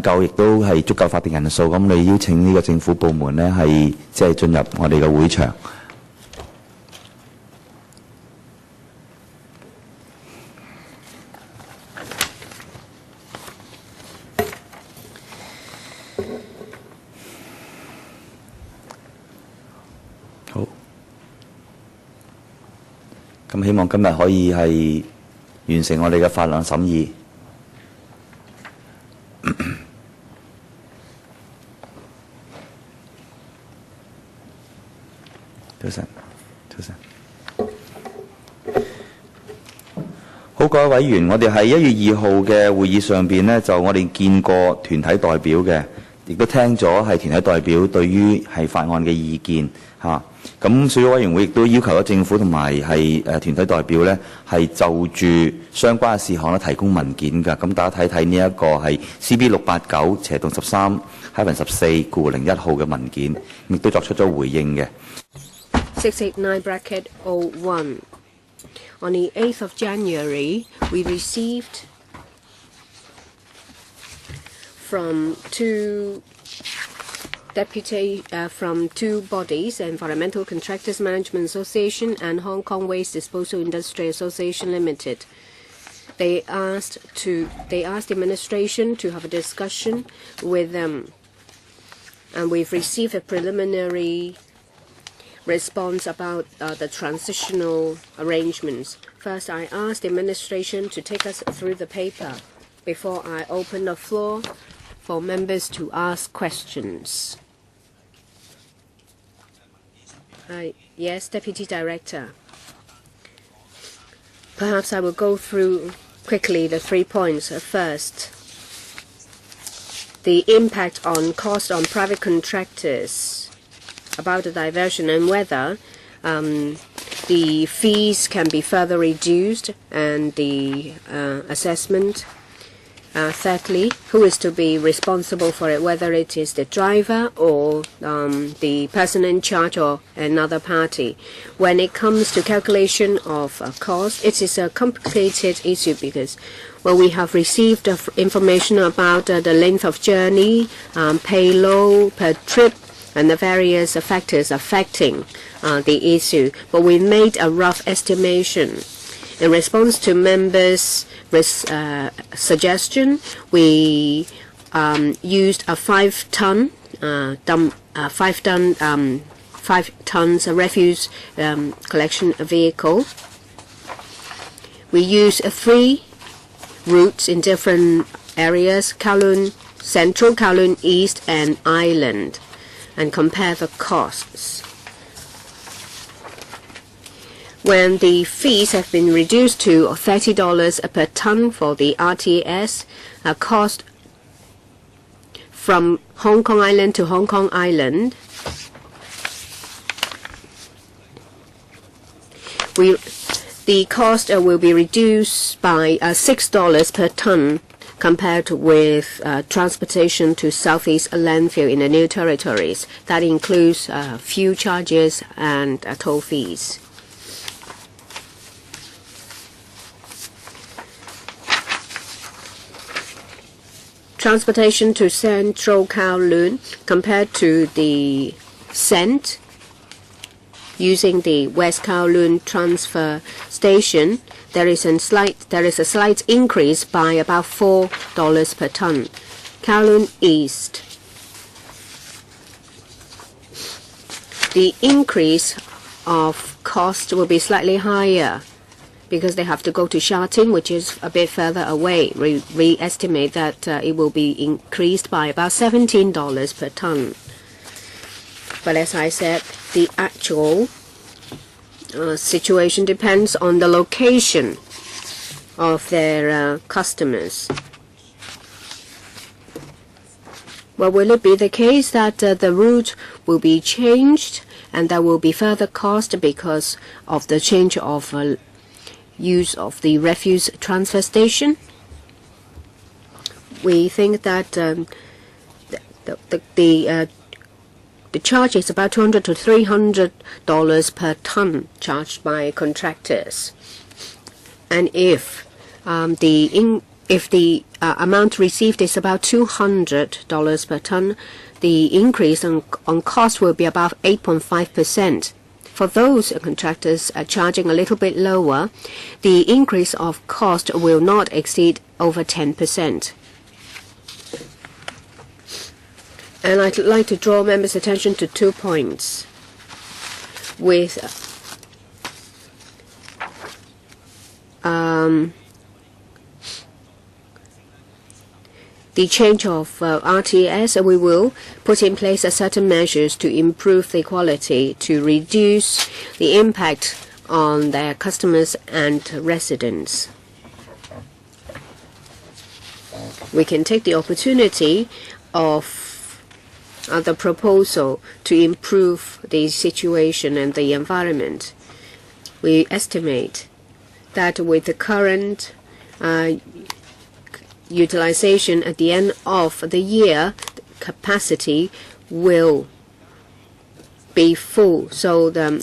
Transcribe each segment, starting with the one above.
夠亦都係足夠法定人數，咁你邀請呢個政府部門呢係即係進入我哋嘅會場。好，咁希望今日可以係完成我哋嘅法案審議。早晨，早晨。好，各位委員，我哋喺1月2號嘅會議上邊呢，就我哋見過團體代表嘅，亦都聽咗係團體代表對於係法案嘅意見嚇。咁小組委員會亦都要求咗政府同埋係團體代表呢，係就住相關嘅事項咧提供文件㗎。咁大家睇睇呢一個係 CB689/13-14/01號嘅文件，亦都作出咗回應嘅。689/01. On the 8th of January, we received from two bodies, Environmental Contractors Management Association and Hong Kong Waste Disposal Industry Association Limited. They asked the administration to have a discussion with them, and we've received a preliminary response about the transitional arrangements. First, I asked the administration to take us through the paper before I open the floor for members to ask questions. Yes, Deputy Director. Perhaps I will go through quickly the 3 points. First, the impact on cost on private contractors about the diversion and whether the fees can be further reduced and the assessment. Thirdly, who is to be responsible for it, whether it is the driver or the person in charge or another party. When it comes to calculation of cost, it is a complicated issue because we have received information about the length of journey, payload per trip, and the various factors affecting the issue. But we made a rough estimation. In response to members' suggestion, we used a 5 tons refuse collection vehicle. We used 3 routes in different areas: Kowloon Central, Kowloon East, and Island, and compare the costs. When the fees have been reduced to $30 per ton for the RTS, cost from Hong Kong Island to Hong Kong Island, the cost will be reduced by $6 per ton compared with transportation to Southeast landfill in the new territories. That includes fuel charges and toll fees. Transportation to Central Kowloon compared to the cent using the West Kowloon transfer station, there is a slight increase by about $4 per ton. Kowloon East, the increase of cost will be slightly higher because they have to go to Sha Tin, which is a bit further away. We estimate that it will be increased by about $17 per ton. But as I said, the actual situation depends on the location of their customers. Well, will it be the case that the route will be changed and there will be further cost because of the change of use of the refuse transfer station? We think that the charge is about $200 to $300 per ton charged by contractors. And if the if the amount received is about $200 per ton, the increase on cost will be about 8.5%. For those contractors charging a little bit lower, the increase of cost will not exceed over 10%. And I'd like to draw members' attention to 2 points. With the change of RTS, we will put in place certain measures to improve the quality, to reduce the impact on their customers and residents. We can take the opportunity of the proposal to improve the situation and the environment. We estimate that with the current utilization at the end of the year, capacity will be full, so the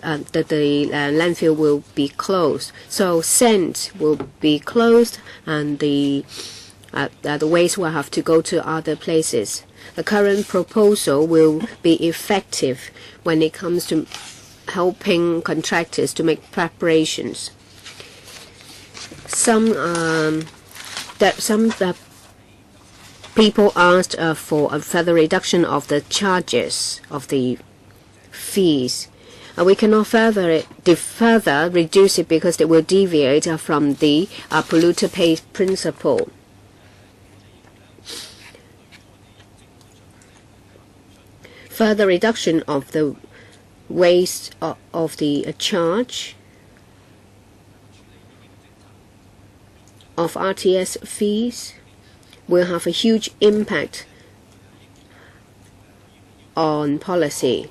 landfill will be closed. So sand will be closed, and the waste will have to go to other places. The current proposal will be effective when it comes to helping contractors to make preparations. Some people asked for a further reduction of the charges of the fees. We cannot further reduce it because it will deviate from the polluter pays principle. Further reduction of the waste of the charge of RTS fees will have a huge impact on policy.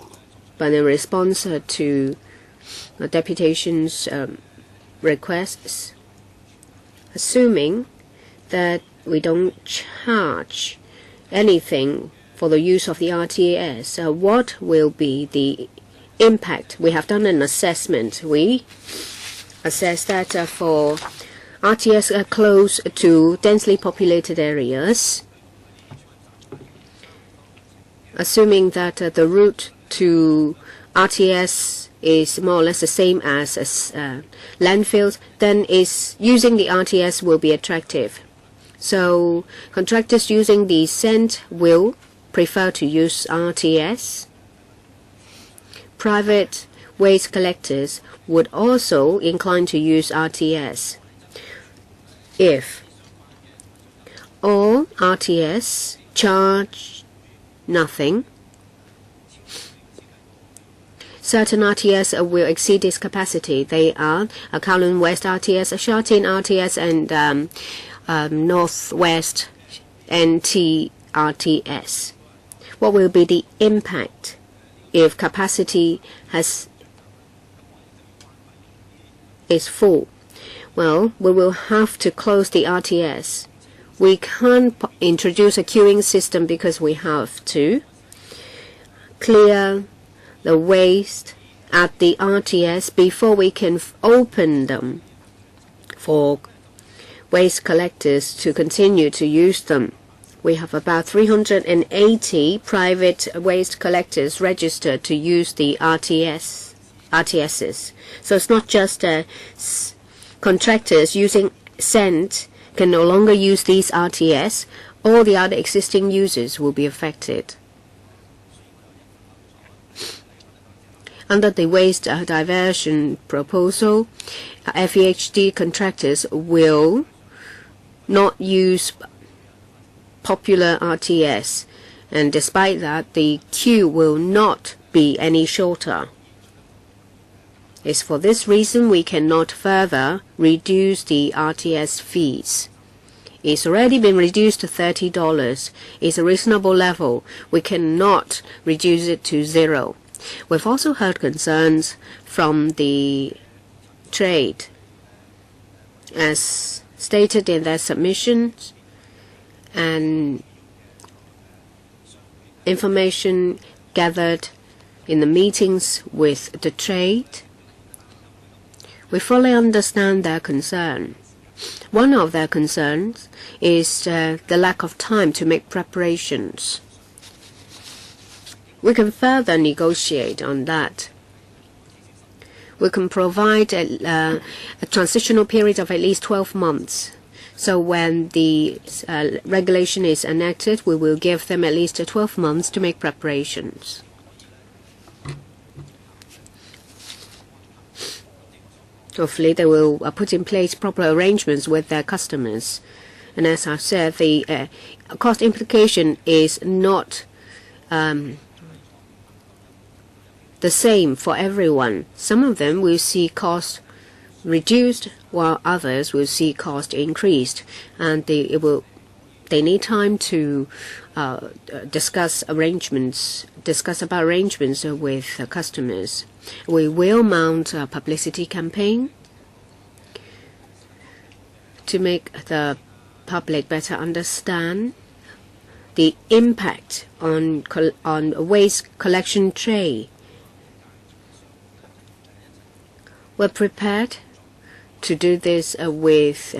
But in response to the deputation's requests, assuming that we don't charge anything for the use of the RTS, what will be the impact? We have done an assessment. We assess that for RTS close to densely populated areas, assuming that the route to RTS is more or less the same as landfills, then using the RTS will be attractive. So contractors using the sand will prefer to use RTS. Private waste collectors would also incline to use RTS. If all RTS charge nothing, certain RTS will exceed its capacity. They are Kowloon West RTS, Sha Tin RTS, and Northwest NT RTS. What will be the impact if capacity is full? Well, we will have to close the RTS. We can't introduce a queuing system because we have to clear the waste at the RTS before we can open them for waste collectors to continue to use them. We have about 380 private waste collectors registered to use the RTSs. So it's not just contractors using sand can no longer use these RTS. All the other existing users will be affected. Under the waste diversion proposal, FEHD contractors will not use popular RTS, and despite that, the queue will not be any shorter. It's for this reason we cannot further reduce the RTS fees. It's already been reduced to $30. It's a reasonable level. We cannot reduce it to zero. We've also heard concerns from the trade. As stated in their submissions, and information gathered in the meetings with the trade, we fully understand their concern. One of their concerns is the lack of time to make preparations. We can further negotiate on that. We can provide a transitional period of at least 12 months. So when the regulation is enacted, we will give them at least 12 months to make preparations. Hopefully, they will put in place proper arrangements with their customers. And as I said, the cost implication is not the same for everyone. Some of them will see cost reduced, while others will see cost increased, and they need time to discuss about arrangements with customers. We will mount a publicity campaign to make the public better understand the impact on waste collection trade. We're prepared to do this with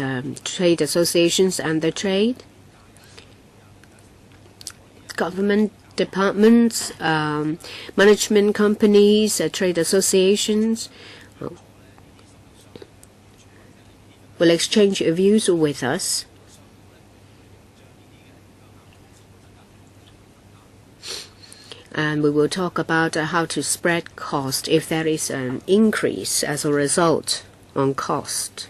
trade associations and the trade, government departments, management companies, trade associations will exchange views with us. And we will talk about how to spread cost if there is an increase as a result on cost.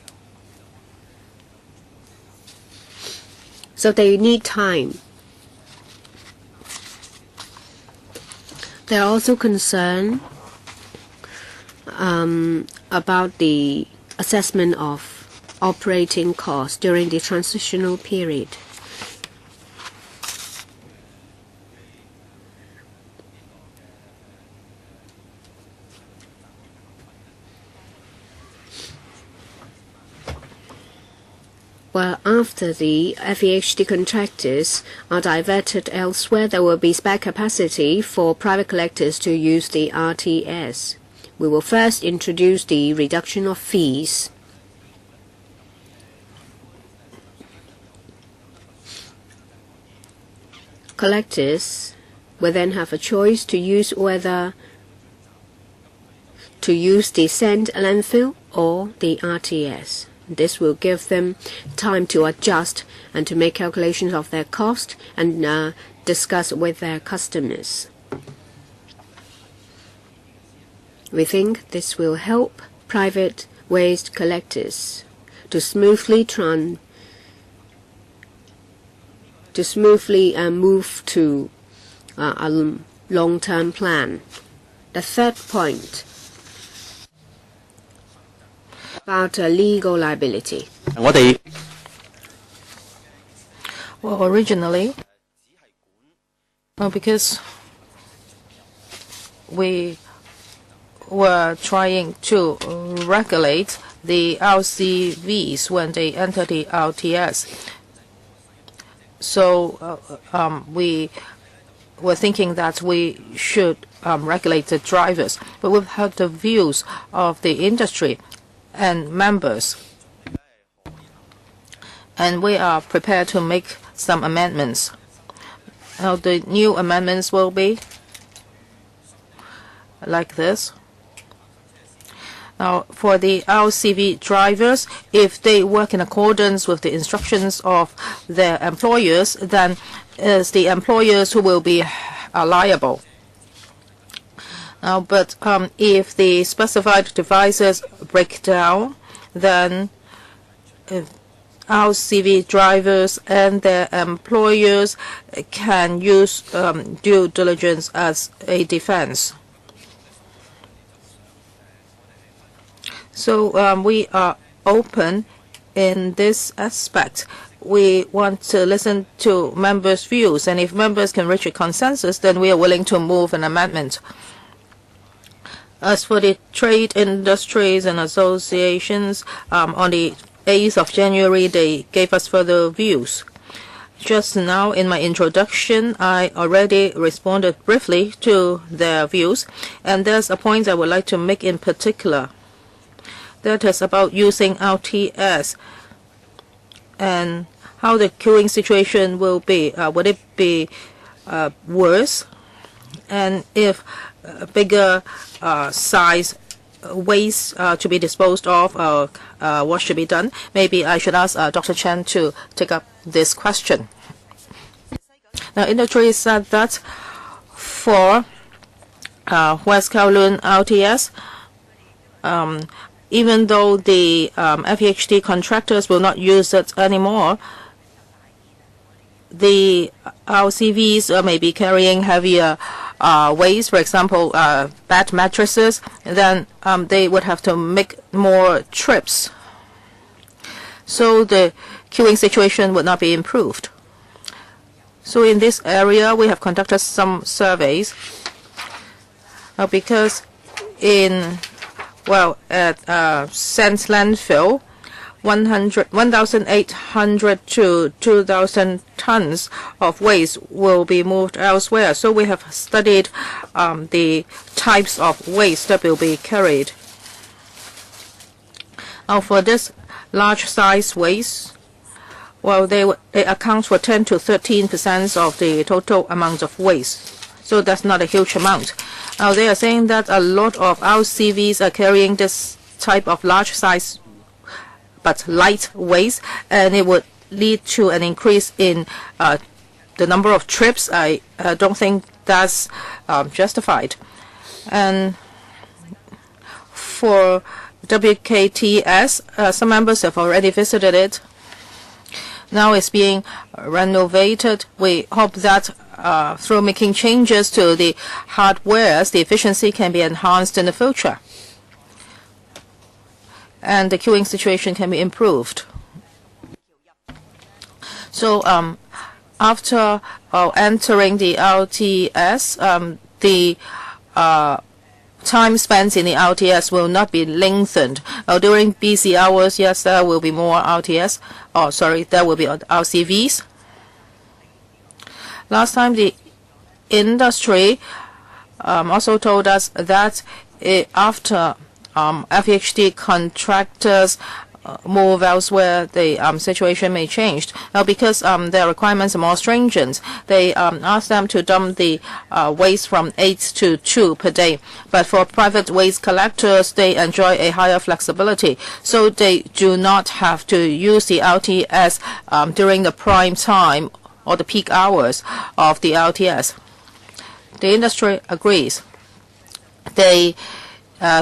So they need time. They are also concerned about the assessment of operating costs during the transitional period. Well, after the FEHD contractors are diverted elsewhere, there will be spare capacity for private collectors to use the RTS. We will first introduce the reduction of fees. Collectors will then have a choice to use whether to use the sand landfill or the RTS. This will give them time to adjust and to make calculations of their cost and discuss with their customers. We think this will help private waste collectors to smoothly move to a long-term plan. The third point about legal liability. Well, originally, because we were trying to regulate the LCVs when they enter the RTS. So we were thinking that we should regulate the drivers. But we've heard the views of the industry and members, and we are prepared to make some amendments. Now, the new amendments will be like this. Now, for the LCV drivers, if they work in accordance with the instructions of their employers, then it's the employers who will be liable. Now, but if the specified devices break down, then LCV drivers and their employers can use due diligence as a defense. So we are open in this aspect. We want to listen to members' views, and if members can reach a consensus, then we are willing to move an amendment. As for the trade industries and associations, on the 8th of January, they gave us further views. Just now, in my introduction, I already responded briefly to their views, and there's a point I would like to make in particular. That is about using RTS. and how the queuing situation will be. Would it be worse? And if bigger size waste to be disposed of, what should be done? Maybe I should ask Dr. Chen to take up this question. Now, industry said that for West Kowloon LTS, even though the FEHD contractors will not use it anymore, the LCVs may be carrying heavier waste, for example, bed mattresses, then they would have to make more trips. So the queuing situation would not be improved. So in this area, we have conducted some surveys because at Sands landfill, 1,800 to 2,000 tons of waste will be moved elsewhere. So we have studied the types of waste that will be carried. Now for this large size waste, they account for 10 to 13% of the total amount of waste. So that's not a huge amount. Now they are saying that a lot of LCVs are carrying this type of large size but light waste, and it would lead to an increase in the number of trips. I don't think that's justified. And for WKTS, some members have already visited it. Now it's being renovated. We hope that through making changes to the hardware, the efficiency can be enhanced in the future, and the queuing situation can be improved. So after entering the LTS, the time spent in the LTS will not be lengthened. During busy hours, yes, there will be more LTS. There will be LCVs. Last time, the industry also told us that after FEHD contractors move elsewhere, the situation may change. Now, because their requirements are more stringent, they ask them to dump the waste from 8 to 2 per day. But for private waste collectors, they enjoy a higher flexibility, so they do not have to use the LTS during the prime time or the peak hours of the LTS. The industry agrees. They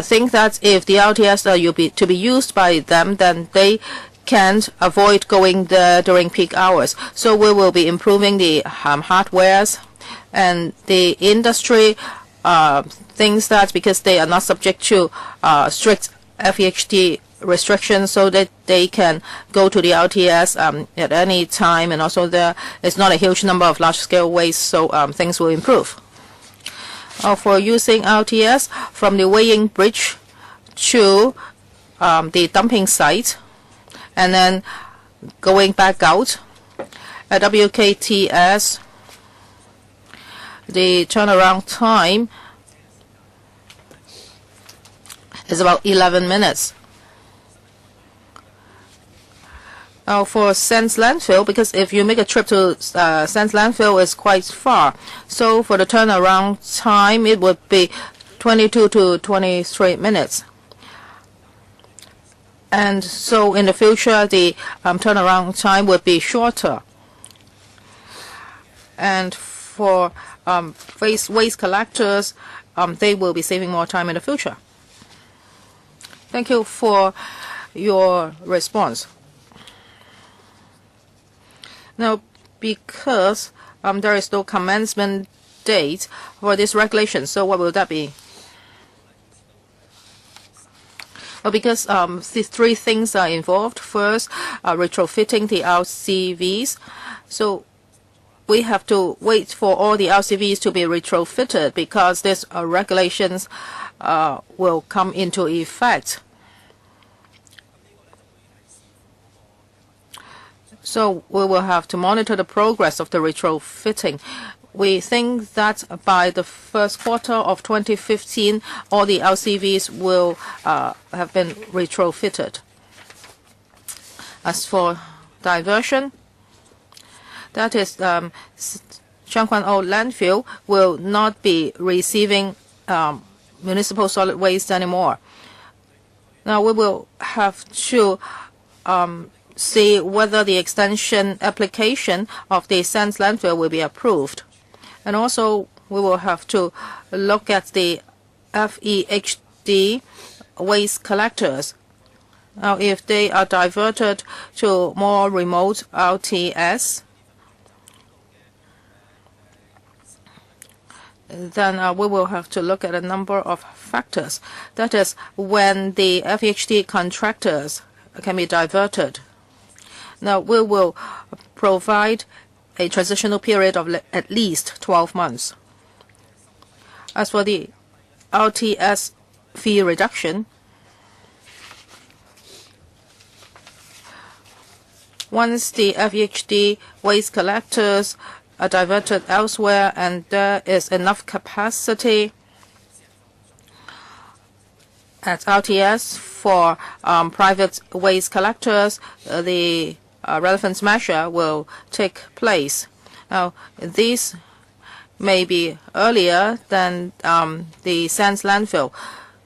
think that if the LTS are to be used by them, then they can't avoid going there during peak hours. So we will be improving the hardwares, and the industry thinks that because they are not subject to strict FEHD restrictions, so that they can go to the LTS at any time, and also there is not a huge number of large-scale waste, so things will improve. For using LTS from the weighing bridge to the dumping site and then going back out. At WKTS, the turnaround time is about 11 minutes. For Sands landfill, because if you make a trip to Sands landfill, it's quite far. So for the turnaround time, it would be 22 to 23 minutes. And so in the future, the turnaround time would be shorter. And for waste collectors, they will be saving more time in the future. Thank you for your response. Now, because there is no commencement date for this regulation, so what will that be? Well, because these three things are involved. First, retrofitting the LCVs. So we have to wait for all the LCVs to be retrofitted because these regulations will come into effect. So we will have to monitor the progress of the retrofitting. We think that by the first quarter of 2015, all the LCVs will have been retrofitted. As for diversion, that is, Shangquan Old Landfill will not be receiving municipal solid waste anymore. Now we will have to see whether the extension application of the Sands landfill will be approved. And also we will have to look at the FEHD waste collectors. Now if they are diverted to more remote RTS, then we will have to look at a number of factors. That is, when the FEHD contractors can be diverted. Now, we will provide a transitional period of at least 12 months. As for the RTS fee reduction, once the FEHD waste collectors are diverted elsewhere and there is enough capacity at RTS for private waste collectors, the relevant measure will take place. Now, these may be earlier than the Sands landfill.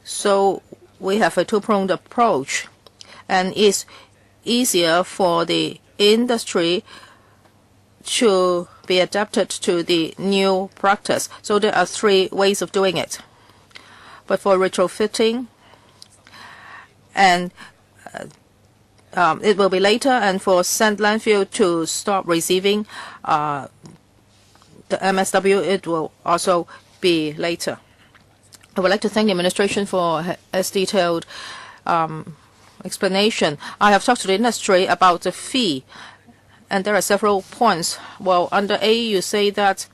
So we have a two-pronged approach, and it's easier for the industry to be adapted to the new practice. So there are three ways of doing it. But for retrofitting, and it will be later, and for Sand landfill to stop receiving the MSW, it will also be later. I would like to thank the administration for its detailed explanation. I have talked to the industry about the fee, and there are several points. Well, under A, you say that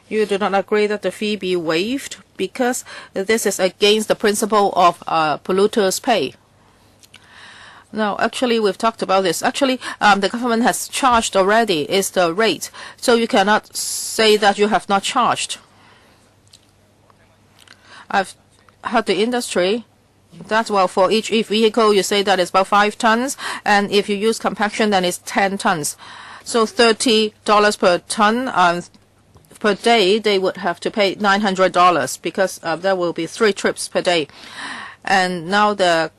you do not agree that the fee be waived because this is against the principle of polluters pay. No, actually, we've talked about this. Actually, the government has charged already is the rate, so you cannot say that you have not charged. I've heard the industry that, well, for each vehicle, you say that it's about 5 tons, and if you use compaction, then it's 10 tons. So $30 per ton per day, they would have to pay $900 because there will be 3 trips per day. And now the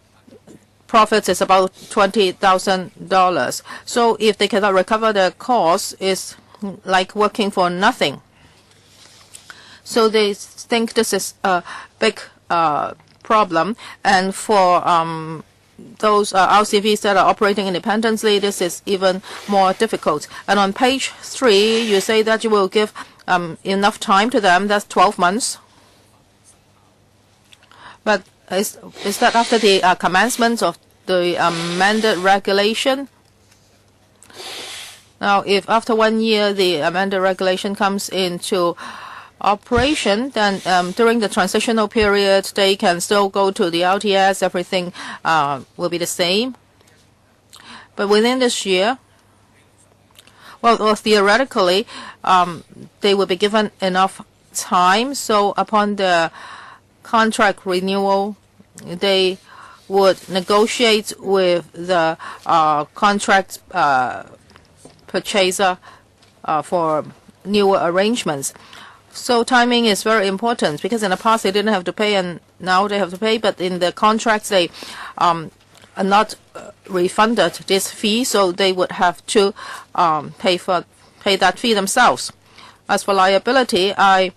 profits is about $20,000. So if they cannot recover the cost, it's like working for nothing. So they think this is a big problem, and for those RCVs that are operating independently, this is even more difficult. And on page 3, you say that you will give enough time to them. That's 12 months. But is that after the commencement of the amended regulation? Now, if after 1 year the amended regulation comes into operation, then during the transitional period, they can still go to the RTS. Everything will be the same. But within this year, well theoretically, they will be given enough time. So upon the contract renewal, they would negotiate with the contract purchaser for newer arrangements. So timing is very important because in the past they didn't have to pay and now they have to pay, but in the contracts they are not refunded this fee, so they would have to pay that fee themselves. As for liability, I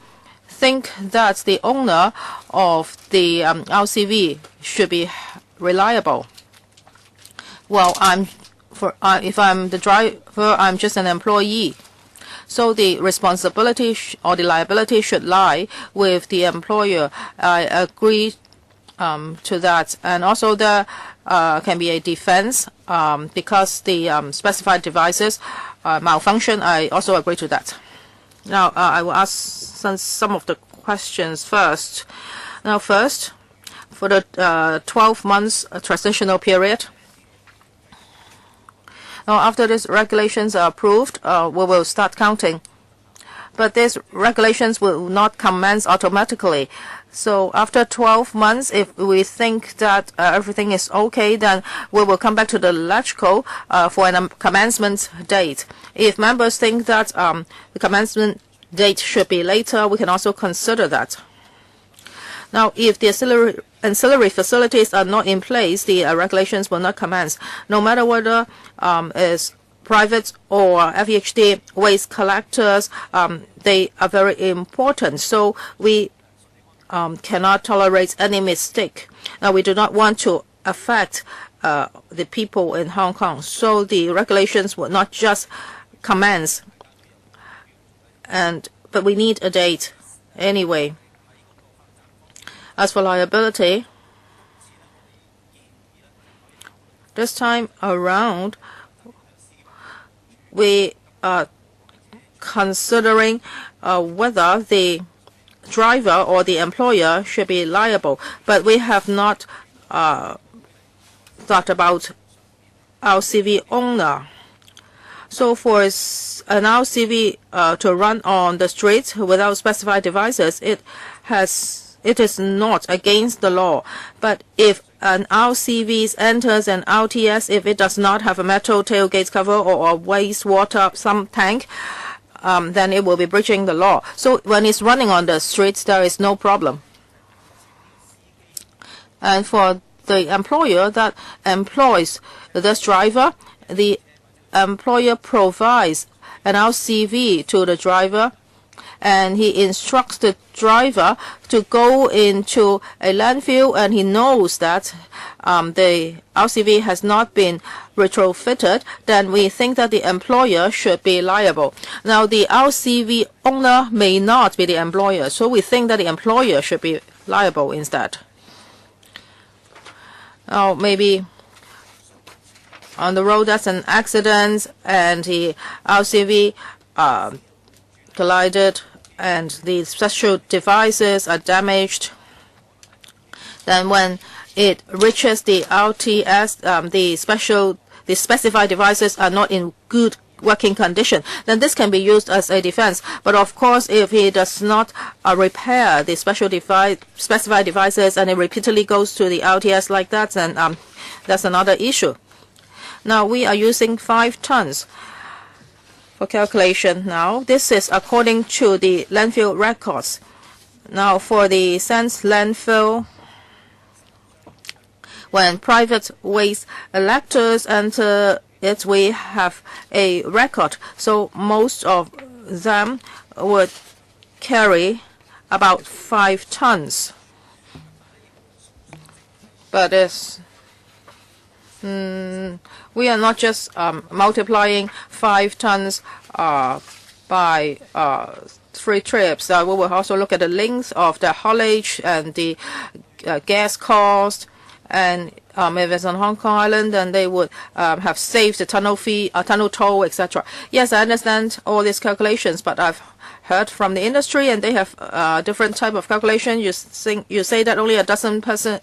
think that the owner of the RCV should be reliable. Well, if I'm the driver, I'm just an employee. So the responsibility or the liability should lie with the employer. I agree to that. And also there can be a defense because the specified devices malfunction. I also agree to that. Now, I will ask some of the questions first. Now, first, for the 12 months transitional period, now, after these regulations are approved, we will start counting. But these regulations will not commence automatically. So after 12 months, if we think that everything is okay, then we will come back to the electrical for a commencement date. If members think that the commencement date should be later, we can also consider that. Now, if the ancillary facilities are not in place, the regulations will not commence. No matter whether it's private or FEHD waste collectors, they are very important. So we cannot tolerate any mistake. Now, we do not want to affect the people in Hong Kong. So the regulations will not just commence, but we need a date anyway. As for liability, this time around, we are considering whether the driver or the employer should be liable, but we have not thought about LCV owner. So for an LCV to run on the streets without specified devices, it is not against the law. But if an LCV enters an LTS, if it does not have a metal tailgate cover or a wastewater sump tank, then it will be breaching the law. So when it's running on the streets, there is no problem. And for the employer that employs this driver, the employer provides an LCV to the driver, and he instructs the driver to go into a landfill, and he knows that the LCV has not been retrofitted, then we think that the employer should be liable. Now, the LCV owner may not be the employer, so we think that the employer should be liable instead. Now, maybe on the road there's an accident and the LCV collided and the special devices are damaged. Then when it reaches the LTS, the specified devices are not in good working condition, then this can be used as a defense. But of course, if he does not repair the specified devices and it repeatedly goes to the LTS like that, then that's another issue. Now, we are using 5 tons for calculation now. This is according to the landfill records. Now, for the Sands landfill, when private waste electors enter it, we have a record. So most of them would carry about 5 tons. But we are not just multiplying 5 tons by 3 trips. We will also look at the length of the haulage and the gas cost. And if it's on Hong Kong Island, then they would have saved the tunnel fee, tunnel toll, etc. Yes, I understand all these calculations, but I've heard from the industry, and they have different type of calculation. You say that only a dozen percent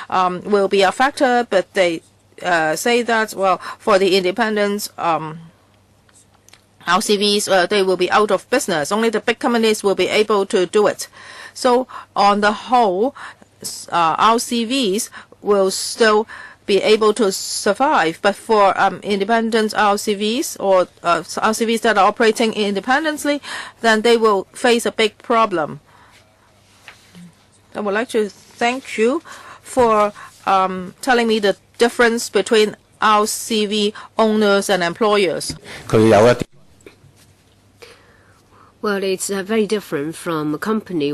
will be a factor, but they say that, well, for the independent LCVs, they will be out of business. Only the big companies will be able to do it. So on the whole, LCVs will still be able to survive, but for independent LCVs or LCVs that are operating independently, then they will face a big problem. I would like to thank you for telling me the difference between LCV owners and employers. Well, it's very different from a company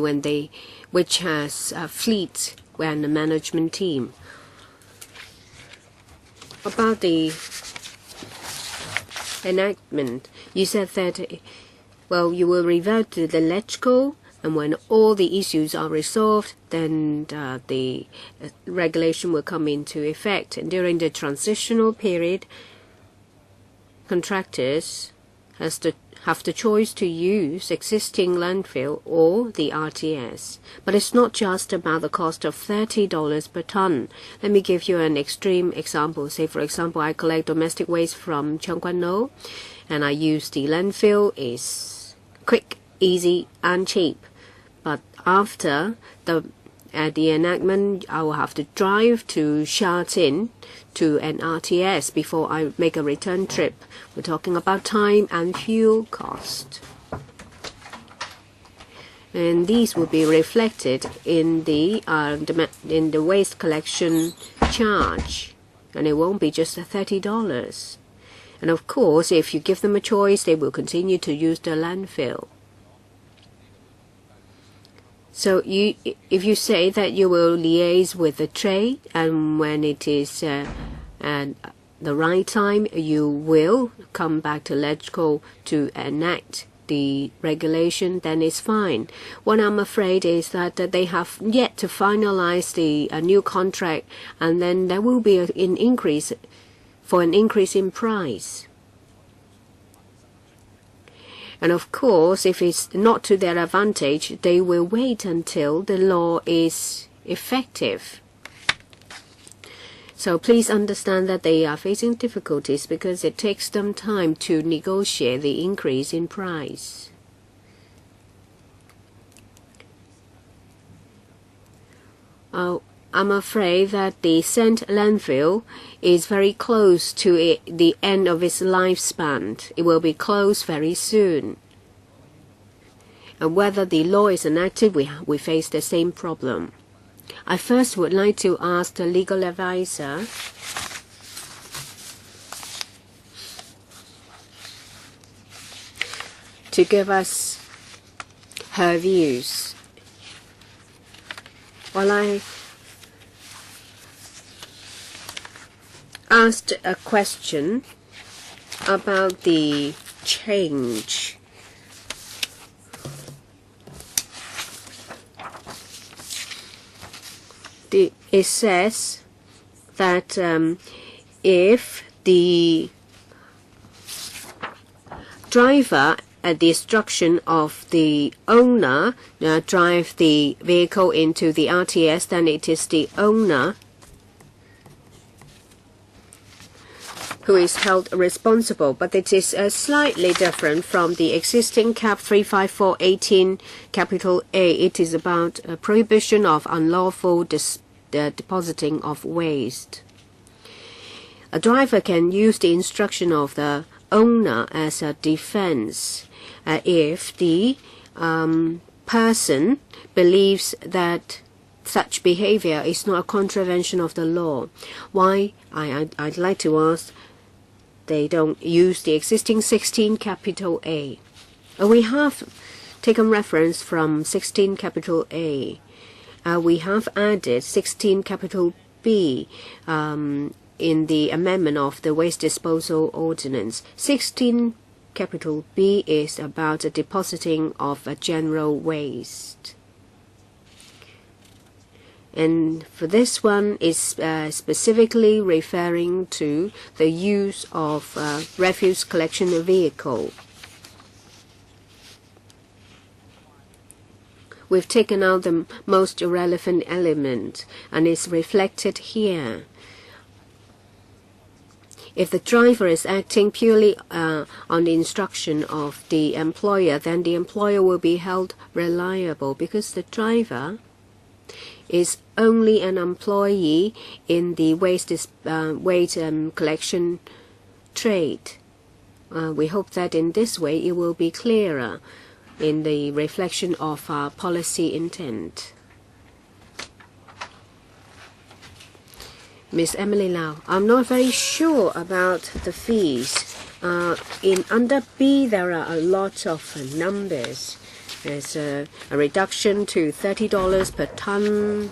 which has a fleet and a management team. About the enactment, you said that, well, you will revert to the electrical, and when all the issues are resolved, then the regulation will come into effect. And during the transitional period, contractors have the choice to use existing landfill or the RTS. But it's not just about the cost of $30 per ton. Let me give you an extreme example. Say, for example, I collect domestic waste from Cheung Kwan No, and I use the landfill. It's quick, easy, and cheap. But after the enactment, I will have to drive to Sha Tin to an RTS before I make a return trip. We're talking about time and fuel cost. And these will be reflected in the waste collection charge, and it won't be just $30. And of course, if you give them a choice, they will continue to use the landfill. So if you say that you will liaise with the trade, and when it is at the right time, you will come back to LegCo to enact the regulation, then it's fine. What I'm afraid is that they have yet to finalize the new contract, and then there will be an increase in price. And of course, if it's not to their advantage, they will wait until the law is effective. So please understand that they are facing difficulties because it takes them time to negotiate the increase in price. I'm afraid that the Saint landfill is very close to the end of its lifespan. It will be closed very soon. And whether the law is enacted, we face the same problem. I first would like to ask the legal advisor to give us her views. Well, I asked a question about the change. It says that if the driver at the instruction of the owner drive the vehicle into the RTS, then it is the owner who is held responsible. But it is slightly different from the existing Cap 35418 capital A. It is about a prohibition of unlawful depositing of waste. A driver can use the instruction of the owner as a defense if the person believes that such behavior is not a contravention of the law. Why? I'd like to ask, they don't use the existing 16 capital A. We have taken reference from 16 capital A. We have added 16 capital B in the amendment of the Waste Disposal Ordinance. 16 capital B is about the depositing of a general waste. And for this one is specifically referring to the use of refuse collection vehicle. We've taken out the most irrelevant element, and it's reflected here. If the driver is acting purely on the instruction of the employer, then the employer will be held reliable because the driver is only an employee in the waste collection trade. We hope that in this way it will be clearer in the reflection of our policy intent. Miss Emily Lau, I'm not very sure about the fees. In under B, there are a lot of numbers. There's a reduction to $30 per ton,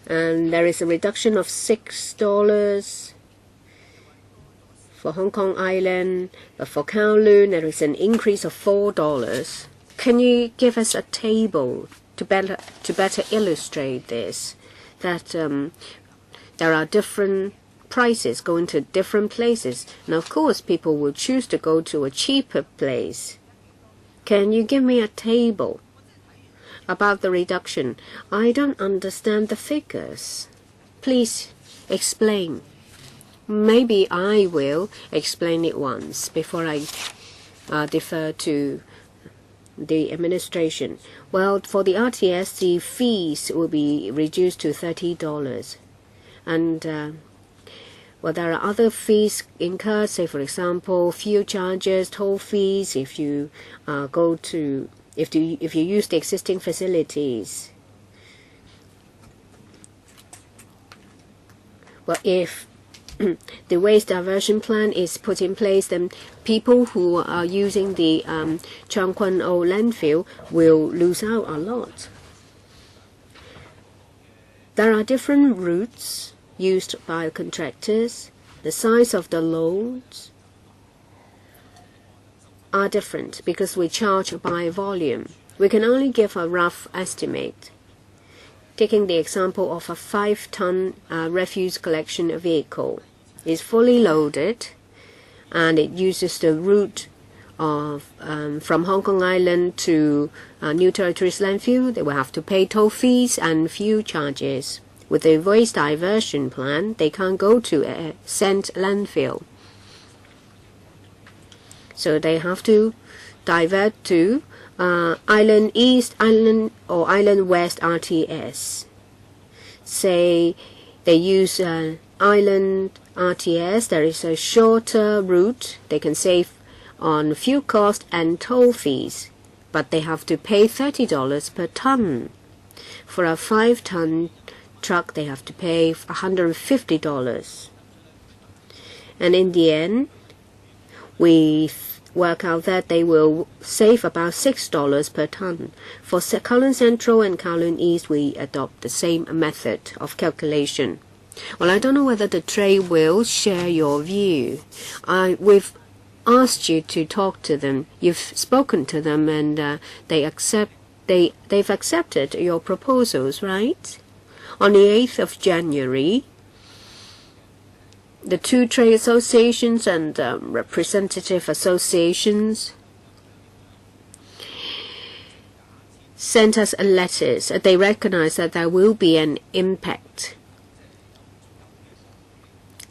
and there is a reduction of $6 for Hong Kong Island, but for Kowloon there is an increase of $4. Can you give us a table to better illustrate this? That there are different prices going to different places, and of course people will choose to go to a cheaper place. Can you give me a table about the reduction? I don't understand the figures. Please explain. Maybe I will explain it once before I defer to the administration. Well, for the RTS, the fees will be reduced to $30. And well, there are other fees incurred, say for example, fuel charges, toll fees if you if you use the existing facilities. Well, if the waste diversion plan is put in place, then people who are using the Changkwon O landfill will lose out a lot. There are different routes used by contractors. The size of the loads are different because we charge by volume. We can only give a rough estimate. Taking the example of a 5-ton refuse collection vehicle, is fully loaded and it uses the route of from Hong Kong Island to New Territories landfill. They will have to pay toll fees and fuel charges. With the waste diversion plan, they can't go to a sent landfill, so they have to divert to Island East, Island or Island West RTS. Say they use Island RTS, there is a shorter route. They can save on fuel cost and toll fees, but they have to pay $30 per ton. For a 5-ton truck, they have to pay $150. And in the end, we work out that they will save about $6 per ton. For Kowloon Central and Kowloon East, we adopt the same method of calculation. Well, I don't know whether the trade will share your view. We've asked you to talk to them. You've spoken to them, and they've accepted your proposals, right? On the 8th of January, the two trade associations and representative associations sent us letters. They recognize that there will be an impact.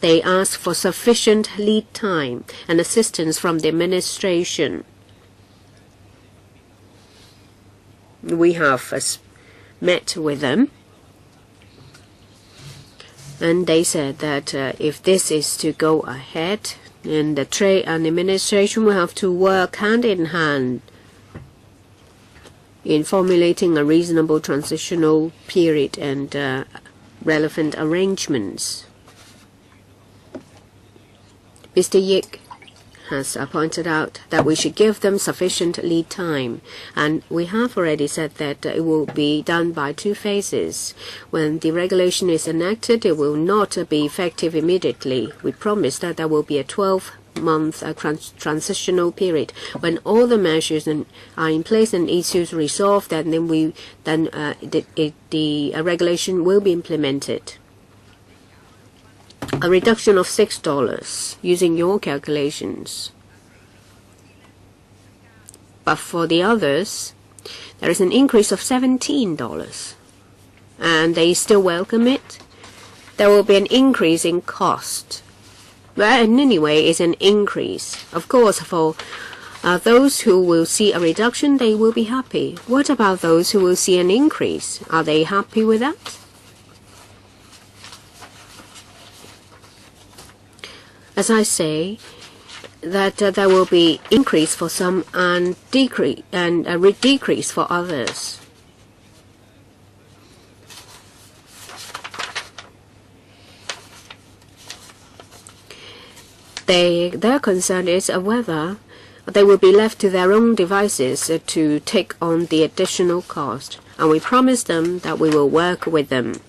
They ask for sufficient lead time and assistance from the administration. We have met with them, and they said that if this is to go ahead, then the trade and administration will have to work hand in hand in formulating a reasonable transitional period and relevant arrangements. Mr. Yik has pointed out that we should give them sufficient lead time, and we have already said that it will be done by 2 phases. When the regulation is enacted, it will not be effective immediately. We promise that there will be a 12-month transitional period. When all the measures are in place and issues resolved, then the regulation will be implemented. A reduction of $6 using your calculations. But for the others, there is an increase of $17, and they still welcome it. There will be an increase in cost. Well, in any way, it's an increase. Of course, for those who will see a reduction, they will be happy. What about those who will see an increase? Are they happy with that? As I say, that there will be increase for some and decrease for others. Their concern is whether they will be left to their own devices to take on the additional cost, and we promise them that we will work with them.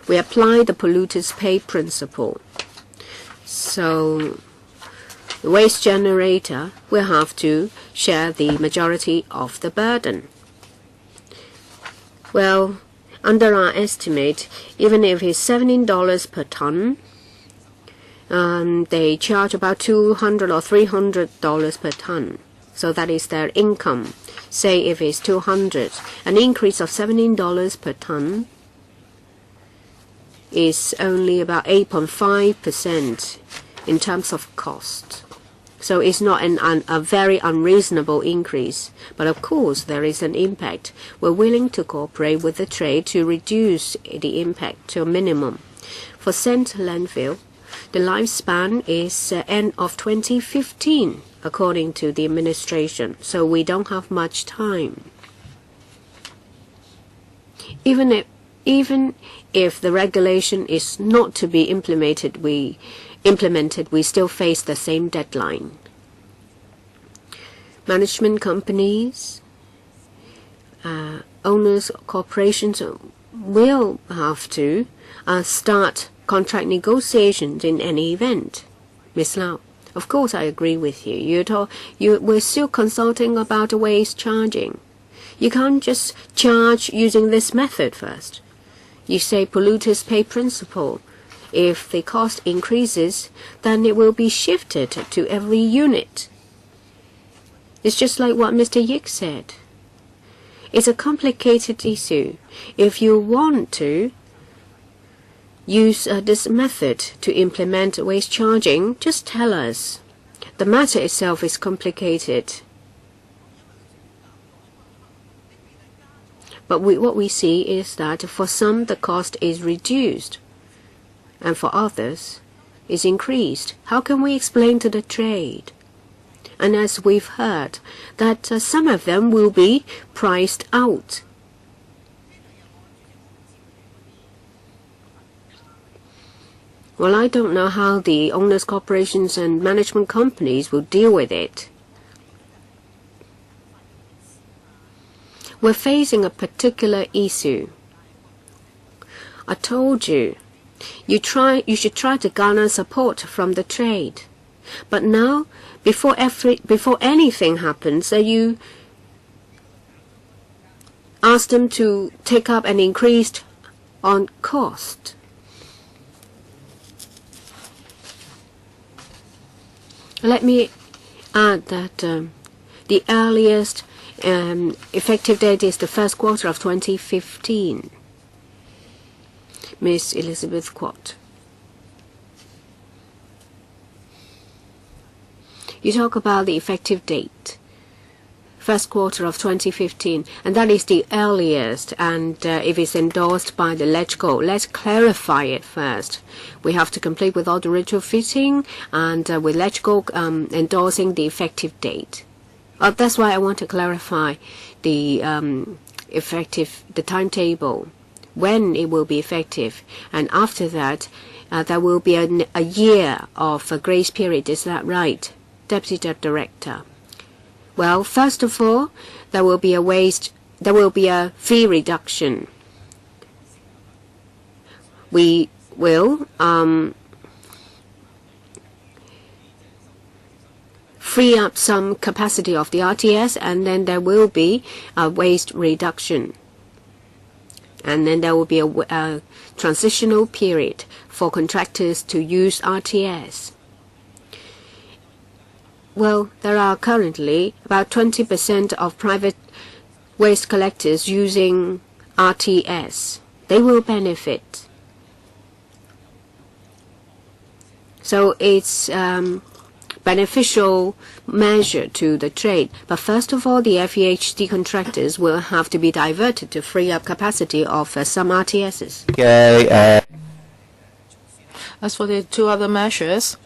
We apply the polluters pay principle. So the waste generator will have to share the majority of the burden. Well, under our estimate, even if it's $17 per ton, they charge about $200 or $300 per ton. So that is their income. Say if it's $200, an increase of $17 per ton is only about 8.5% in terms of cost. So it's not a very unreasonable increase. But of course, there is an impact. We're willing to cooperate with the trade to reduce the impact to a minimum. For St. landfill, the lifespan is end of 2015, according to the administration. So we don't have much time. Even if the regulation is not to be implemented, we still face the same deadline. Management companies, owners, corporations will have to start contract negotiations in any event. Ms. Lau, of course I agree with you. We're still consulting about the waste charging. You can't just charge using this method first. You say polluters pay principle. If the cost increases, then it will be shifted to every unit. It's just like what Mr. Yik said. It's a complicated issue. If you want to use this method to implement waste charging, just tell us. The matter itself is complicated. But what we see is that for some the cost is reduced, and for others is increased. How can we explain to the trade? And as we've heard, that some of them will be priced out. Well, I don't know how the owners, corporations and management companies will deal with it. We're facing a particular issue. I told you, you should try to garner support from the trade. But now, before anything happens, you ask them to take up an increase on cost. Let me add that the earliest effective date is the first quarter of 2015. Ms. Elizabeth Quat. You talk about the effective date, first quarter of 2015, and that is the earliest, and if it's endorsed by the LegCo, let's clarify it first. We have to complete with all the retrofitting, and with LegCo endorsing the effective date. That's why I want to clarify the the timetable, when it will be effective, and after that, there will be a year of a grace period. Is that right, Deputy Director? Well, first of all, there will be a fee reduction. We will free up some capacity of the RTS, and then there will be a waste reduction. And then there will be a transitional period for contractors to use RTS. Well, there are currently about 20% of private waste collectors using RTS. They will benefit. So it's beneficial measure to the trade. But first of all, the FEHD contractors will have to be diverted to free up capacity of some RTSs. As for the two other measures,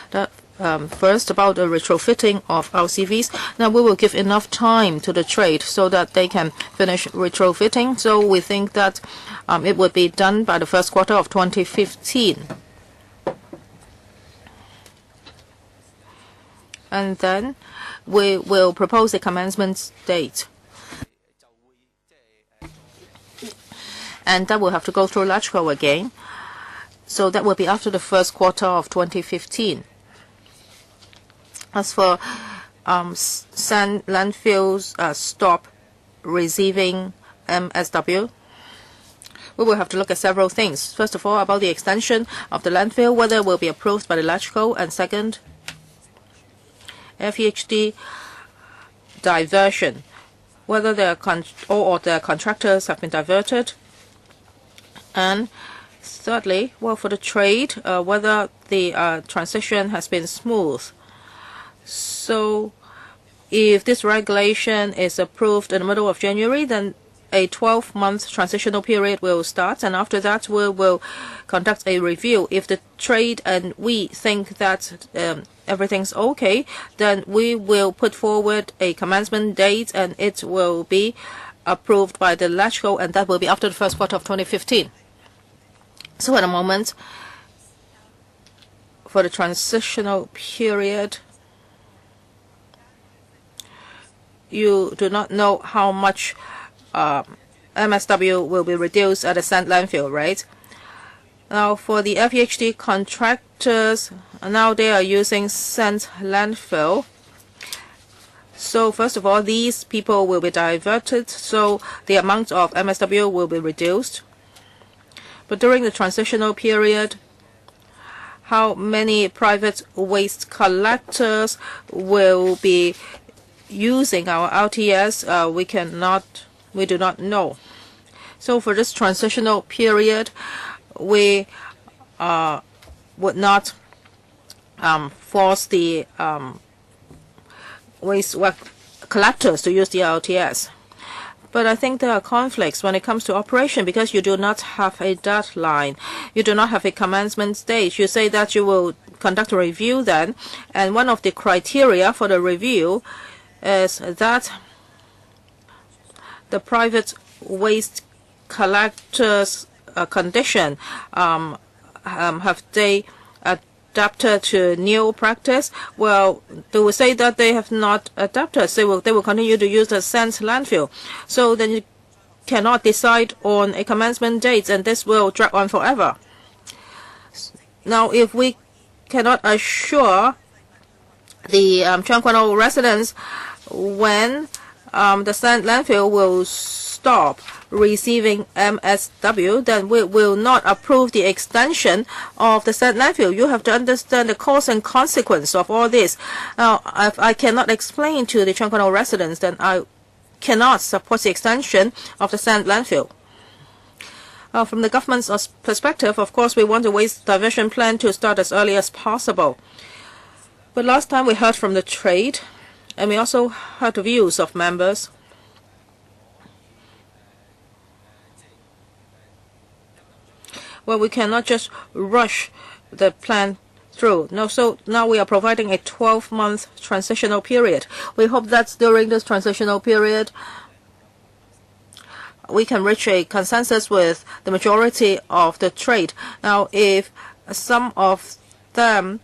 first about the retrofitting of LCVs, now we will give enough time to the trade so that they can finish retrofitting. So we think that it would be done by the first quarter of 2015. And then we will propose a commencement date. And that will have to go through LegCo again. So that will be after the first quarter of 2015. As for sand landfills stop receiving MSW, we will have to look at several things. First of all, about the extension of the landfill, whether it will be approved by the LegCo, and second, FEHD diversion, whether all the contractors have been diverted, and thirdly, well, for the trade, whether the transition has been smooth. So if this regulation is approved in the middle of January, then a 12-month transitional period will start, and after that we will conduct a review. If the trade and we think that everything's okay, then we will put forward a commencement date, and it will be approved by the LegCo, and that will be after the first quarter of 2015. So at the moment, for the transitional period, you do not know how much MSW will be reduced at the sand landfill, right? Now, for the FEHD contractors, now they are using sand landfill. So first of all, these people will be diverted, so the amount of MSW will be reduced. But during the transitional period, how many private waste collectors will be using our RTS, we do not know. So for this transitional period, we would not force the waste collectors to use the RTS. But I think there are conflicts when it comes to operation because you do not have a deadline. You do not have a commencement date. You say that you will conduct a review then, and one of the criteria for the review is that the private waste collectors' condition, have they adapted to new practice? Well, they will say that they have not adapted. So they will continue to use the sand landfill. So then you cannot decide on a commencement date, and this will drag on forever. Now, if we cannot assure the Chuan residents when the sand landfill will stop receiving MSW, then we will not approve the extension of the sand landfill. You have to understand the cause and consequence of all this. Now, if I cannot explain to the Chuan residents, then I cannot support the extension of the sand landfill. From the government's perspective, of course, we want the waste diversion plan to start as early as possible. But last time we heard from the trade, and we also heard the views of members. Well, we cannot just rush the plan through. No, so now we are providing a 12-month transitional period. We hope that during this transitional period, we can reach a consensus with the majority of the trade. Now, if some of them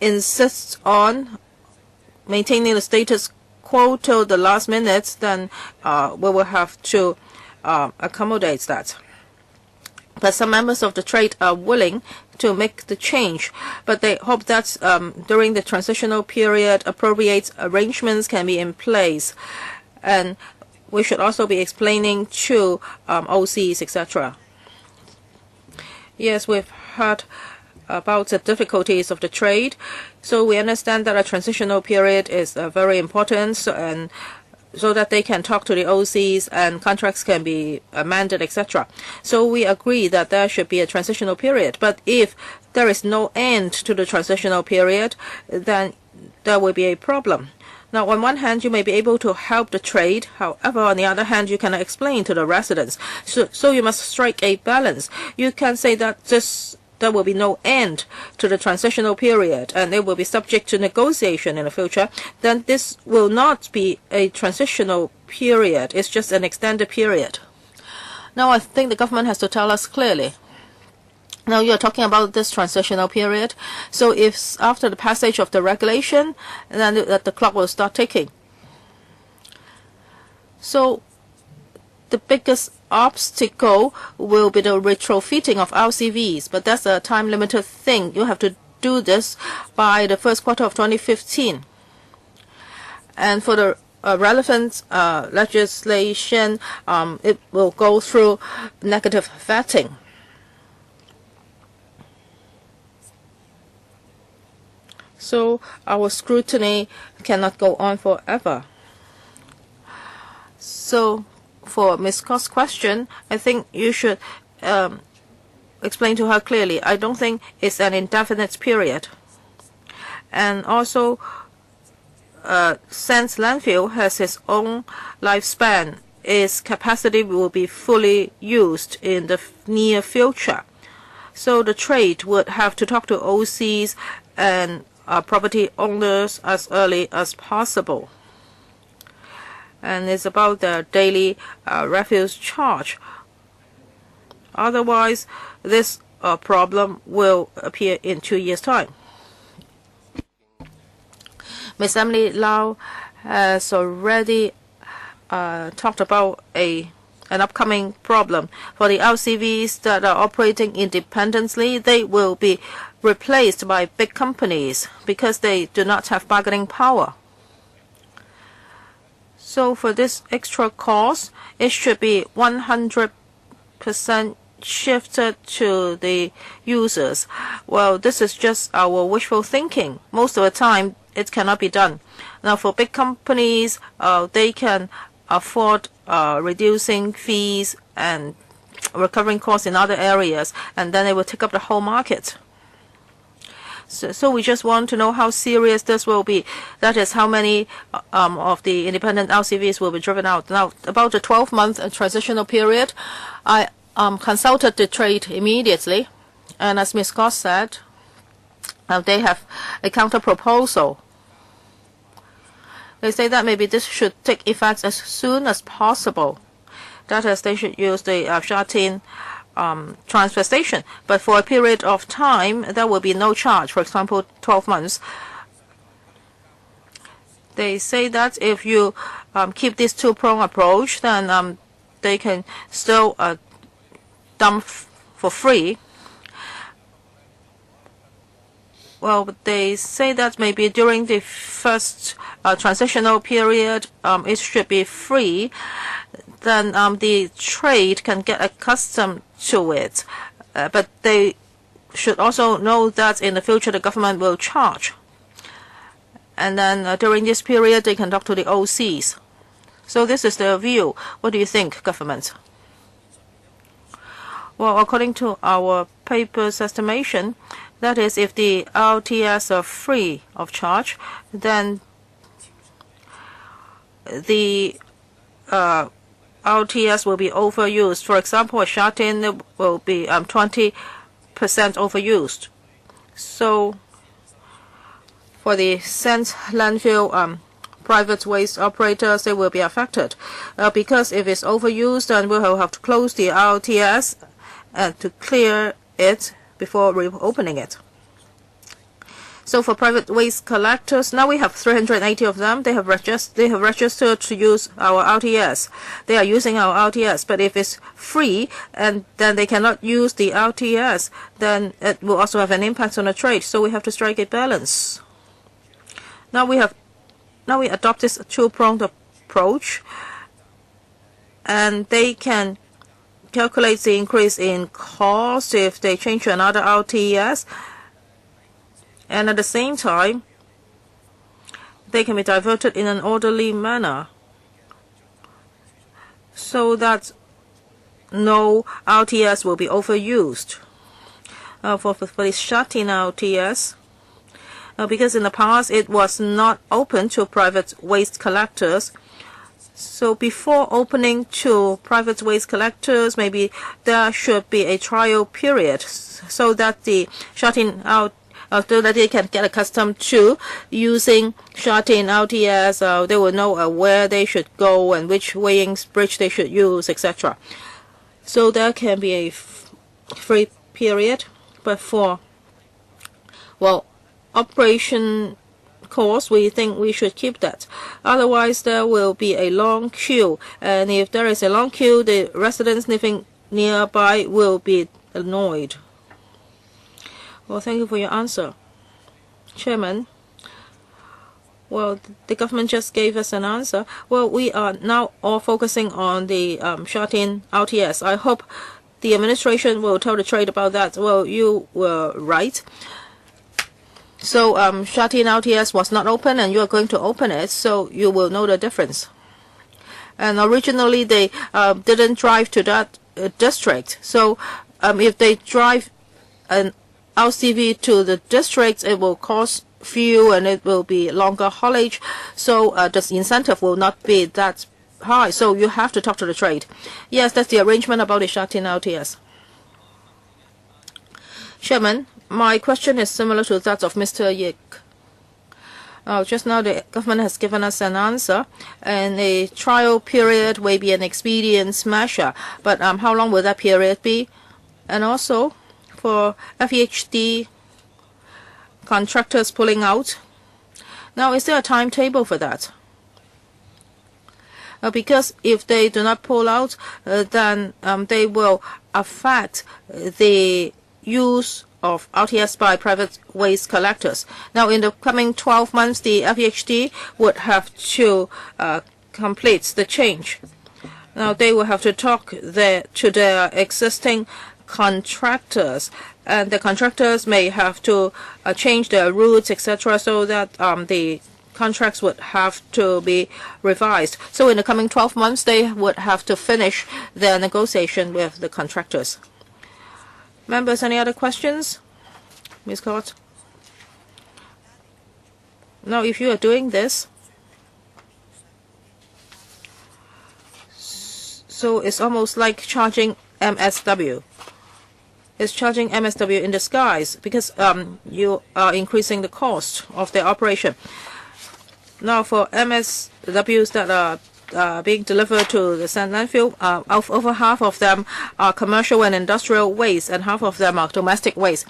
insist on maintaining the status quo till the last minute, then we will have to accommodate that. But some members of the trade are willing to make the change, but they hope that during the transitional period, appropriate arrangements can be in place. And we should also be explaining to OCs, etc. Yes, we've heard about the difficulties of the trade. So we understand that a transitional period is very important, so that they can talk to the OCs and contracts can be amended, etc. So we agree that there should be a transitional period. But if there is no end to the transitional period, then there will be a problem. Now, on one hand, you may be able to help the trade. However, on the other hand, you cannot explain to the residents. So you must strike a balance. You can say that there will be no end to the transitional period, and it will be subject to negotiation in the future. Then this will not be a transitional period. It's just an extended period. Now, I think the government has to tell us clearly. Now, you're talking about this transitional period. So if after the passage of the regulation, then the clock will start ticking. So the biggest obstacle will be the retrofitting of LCVs, but that's a time-limited thing. You have to do this by the first quarter of 2015. And for the relevant legislation, it will go through negative vetting. So our scrutiny cannot go on forever. So for Ms. Ko's question, I think you should explain to her clearly. I don't think it's an indefinite period. And also, since landfill has its own lifespan, its capacity will be fully used in the near future. So the trade would have to talk to OCs and property owners as early as possible. And it's about the daily refuse charge. Otherwise, this problem will appear in 2 years' time. Ms. Emily Lau has already talked about an upcoming problem. For the LCVs that are operating independently, they will be replaced by big companies because they do not have bargaining power. So for this extra cost, it should be 100% shifted to the users. Well, this is just our wishful thinking. Most of the time, it cannot be done. Now, for big companies, they can afford reducing fees and recovering costs in other areas, and then they will take up the whole market. So we just want to know how serious this will be. That is, how many of the independent LCVs will be driven out. Now, about the 12-month transitional period, I consulted the trade immediately, and as Ms. Scott said, they have a counter-proposal. They say that maybe this should take effect as soon as possible. That is, they should use the Sha Tin transfer station. But for a period of time, there will be no charge, for example, 12 months. They say that if you keep this two-prong approach, then they can still dump for free. Well, they say that maybe during the first transitional period, it should be free. Then the trade can get accustomed to it. But they should also know that in the future the government will charge. And then during this period, they can talk to the OCs. So this is their view. What do you think, government? Well, according to our paper's estimation, that is, if the RTS are free of charge, then the RTS will be overused. For example, a Sha Tin will be 20% overused. So for the Sense landfill private waste operators, they will be affected. Because if it's overused, then we'll have to close the RTS and to clear it before reopening it. So for private waste collectors, now we have 380 of them. They have registered to use our RTS. They are using our RTS. But if it's free and then they cannot use the RTS, then it will also have an impact on the trade. So we have to strike a balance. Now we adopt this two-pronged approach, and they can calculate the increase in cost if they change to another RTS, and at the same time, they can be diverted in an orderly manner so that no RTS will be overused. For the Sha Tin RTS, because in the past it was not open to private waste collectors. So before opening to private waste collectors, maybe there should be a trial period so that the Sha Tin so that they can get accustomed to using Sha Tin RTS. They will know where they should go and which weighing bridge they should use, etc. So there can be a free period, but for operation course, we think we should keep that. Otherwise, there will be a long queue, and if there is a long queue, the residents living nearby will be annoyed. Well, thank you for your answer, Chairman. Well, the government just gave us an answer. Well, we are now all focusing on the Sha Tin RTS. I hope the administration will tell the trade about that. Well, you were right. So Sha Tin RTS was not open, and you are going to open it, so you will know the difference. And originally, they didn't drive to that district. So if they drive an LCV to the district, it will cost fuel and it will be longer haulage. So the incentive will not be that high. So you have to talk to the trade. Yes, that's the arrangement about the shut-in LTS. Chairman, my question is similar to that of Mr. Yik. Just now the government has given us an answer, and a trial period may be an expedient measure. But how long will that period be? And also, for FEHD contractors pulling out, now is there a timetable for that? Because if they do not pull out, then they will affect the use of LTS by private waste collectors. Now, in the coming 12 months, the FEHD would have to complete the change. Now, they will have to talk to their existing contractors, and the contractors may have to change their routes, etc., so that the contracts would have to be revised. So in the coming 12 months, they would have to finish their negotiation with the contractors. Members, any other questions? Ms. Court? Now, if you are doing this, so it's almost like charging MSW. It's charging MSW in disguise because you are increasing the cost of their operation. Now, for MSWs that are being delivered to the sand landfill, over half of them are commercial and industrial waste, and half of them are domestic waste.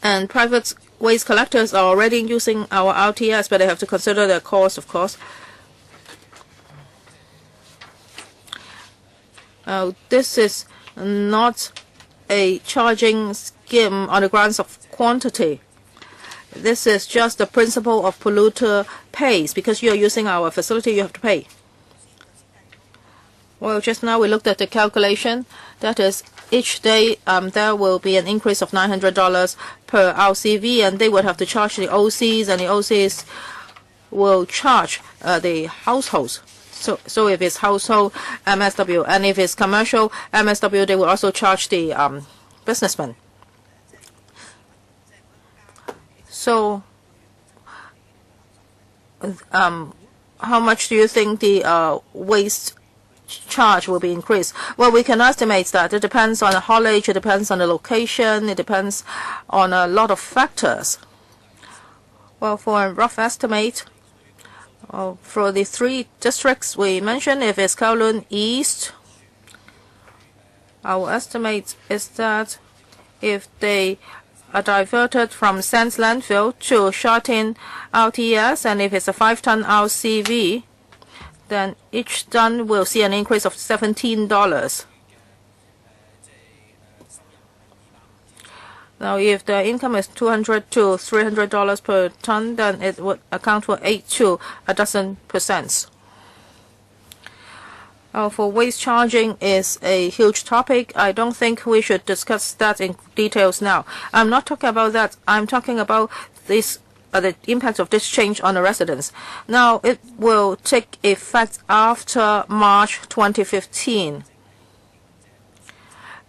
And private waste collectors are already using our LTS, but they have to consider the cost, of course. This is not a charging scheme on the grounds of quantity. This is just the principle of polluter pays. Because you are using our facility, you have to pay. Well, just now we looked at the calculation. That is, each day there will be an increase of $900 per LCV, and they would have to charge the OCs, and the OCs will charge the households. So if it's household MSW, and if it's commercial MSW, they will also charge the businessmen. So, how much do you think the waste charge will be increased? Well, we can estimate that. It depends on the haulage, it depends on the location, it depends on a lot of factors. Well, for a rough estimate, for the 3 districts we mentioned, if it's Kowloon East, our estimate is that if they are diverted from Sands landfill to shut-in LTS, and if it's a 5-ton LCV, then each ton will see an increase of $17. Now, if the income is $200 to $300 per ton, then it would account for 8 to a dozen percent. For waste charging is a huge topic. I don't think we should discuss that in details now. I'm not talking about that. I'm talking about this, the impact of this change on the residents. Now, it will take effect after March 2015.